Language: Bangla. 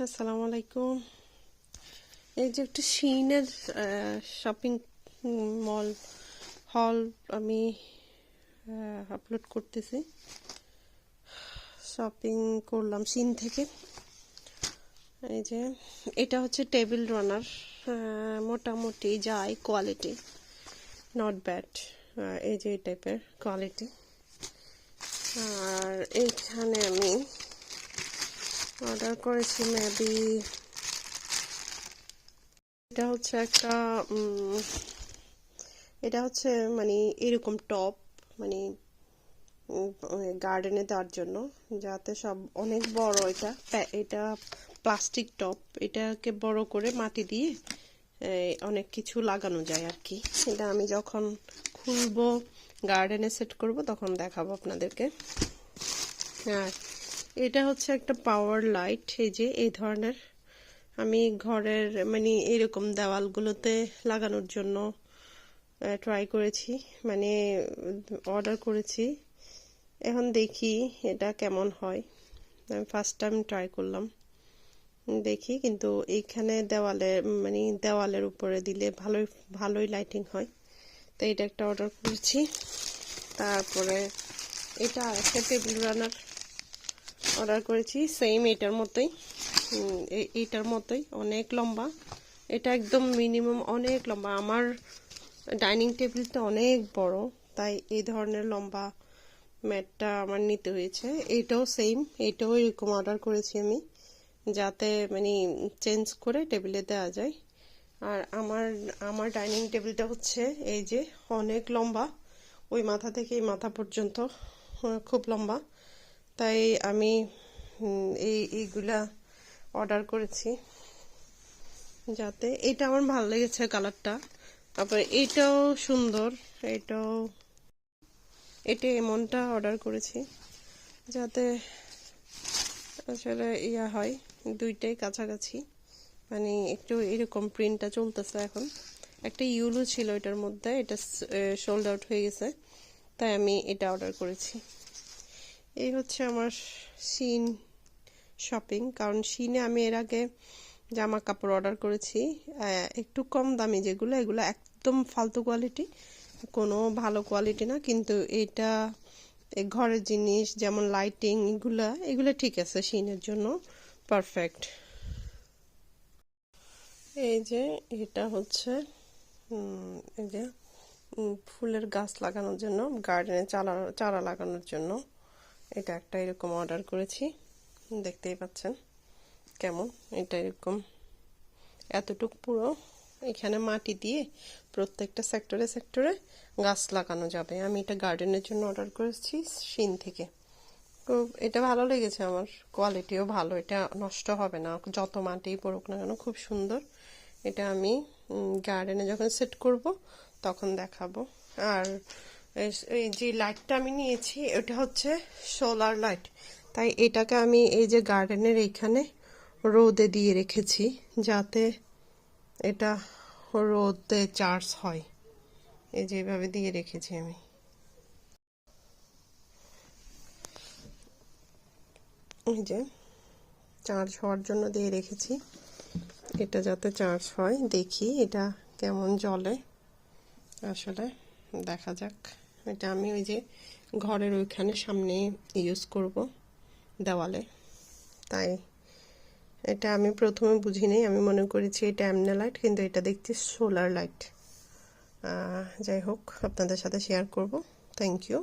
আসসালামু আলাইকুম। এই যে একটা শিনের শপিং মল হল আমি আপলোড করতেছি। শপিং করলাম শিন থেকে। এই যে এটা হচ্ছে টেবিল রানার, মোটামুটি যায় কোয়ালিটি, নট ব্যাড। এই যে এই টাইপের কোয়ালিটি। আর এইখানে আমি অর্ডার করেছি মেবি এটা হচ্ছে মানে এরকম টপ, মানে গার্ডেনে দেওয়ার জন্য, যাতে সব অনেক বড়। এটা প্লাস্টিক টপ, এটাকে বড় করে মাটি দিয়ে অনেক কিছু লাগানো যায় আর কি। এটা আমি যখন খুলবো, গার্ডেনে সেট করব, তখন দেখাবো আপনাদেরকে। আর এটা হচ্ছে একটা পাওয়ার লাইট। এই যে এই ধরনের আমি ঘরের মানে এরকম দেওয়ালগুলোতে লাগানোর জন্য ট্রাই করেছি, মানে অর্ডার করেছি। এখন দেখি এটা কেমন হয়। আমি ফার্স্ট টাইম ট্রাই করলাম, দেখি। কিন্তু এইখানে দেওয়ালের উপরে দিলে ভালোই লাইটিং হয়। তো এটা একটা অর্ডার করেছি। তারপরে এটা একটা টেবিল রানার অর্ডার করেছি, সেম এটার মতোই অনেক লম্বা। এটা একদম মিনিমাম অনেক লম্বা। আমার ডাইনিং টেবিলটা অনেক বড়, তাই এই ধরনের লম্বা ম্যাটটা আমার নিতে হয়েছে। এটাও সেম, এটাও এরকম অর্ডার করেছি আমি, যাতে মানে চেঞ্জ করে টেবিলে দেওয়া যায়। আর আমার ডাইনিং টেবিলটা হচ্ছে এই যে অনেক লম্বা, ওই মাথা থেকে এই মাথা পর্যন্ত খুব লম্বা। তাই আমি এইগুলা অর্ডার করেছি, যাতে এটা আমার ভালো লেগেছে কালারটা। তারপরে এটাও সুন্দর, এটা এমনটা অর্ডার করেছি যাতে আসলে হয়, দুইটাই কাছাকাছি, মানে একটু এরকম প্রিন্টটা চলতেছে এখন। একটা ইউলো ছিল এটার মধ্যে, এটা সোল্ড আউট হয়ে গেছে, তাই আমি এটা অর্ডার করেছি। এই হচ্ছে আমার শিন শপিং। কারণ শিনে আমি এর আগে জামা কাপড় অর্ডার করেছি একটু কম দামি, এগুলো একদম ফালতু কোয়ালিটি, কোনো ভালো কোয়ালিটি না। কিন্তু এটা ঘরের জিনিস যেমন লাইটিং, এগুলা ঠিক আছে, শিনের জন্য পারফেক্ট। এই যে এটা হচ্ছে এই যে ফুলের গাছ লাগানোর জন্য, গার্ডেনে চারা লাগানোর জন্য এটা একটা এরকম অর্ডার করেছি। দেখতেই পাচ্ছেন কেমন। এটা এরকম এতটুক পুরো, এখানে মাটি দিয়ে প্রত্যেকটা সেক্টরে গাছ লাগানো যাবে। আমি এটা গার্ডেনের জন্য অর্ডার করেছি শিন থেকে। তো এটা ভালো লেগেছে আমার, কোয়ালিটিও ভালো, এটা নষ্ট হবে না যত মাটি পড়ুক না কেন, খুব সুন্দর। এটা আমি গার্ডেনে যখন সেট করব তখন দেখাবো। আর এই যে লাইটটা আমি নিয়েছি, এটা হচ্ছে সোলার লাইট, তাই এটাকে আমি এই যে গার্ডেনের এইখানে রোদে দিয়ে রেখেছি, যাতে এটা রোদে চার্জ হয়। এই যে এইভাবে দিয়ে রেখেছি আমি। এই যে চার্জ হওয়ার জন্য দিয়ে রেখেছি, এটা যাতে চার্জ হয়। দেখি এটা কেমন জ্বলে, আসলে দেখা যাক। এটা আমি ওই যে ঘরের ওইখানে সামনে ইউজ করব দেওয়ালে, তাই এটা আমি প্রথমে বুঝিনি, আমি মনে করেছি এটা এমনি লাইট, কিন্তু এটা দেখছি সোলার লাইট। যাই হোক, আপনাদের সাথে শেয়ার করব। Thank you.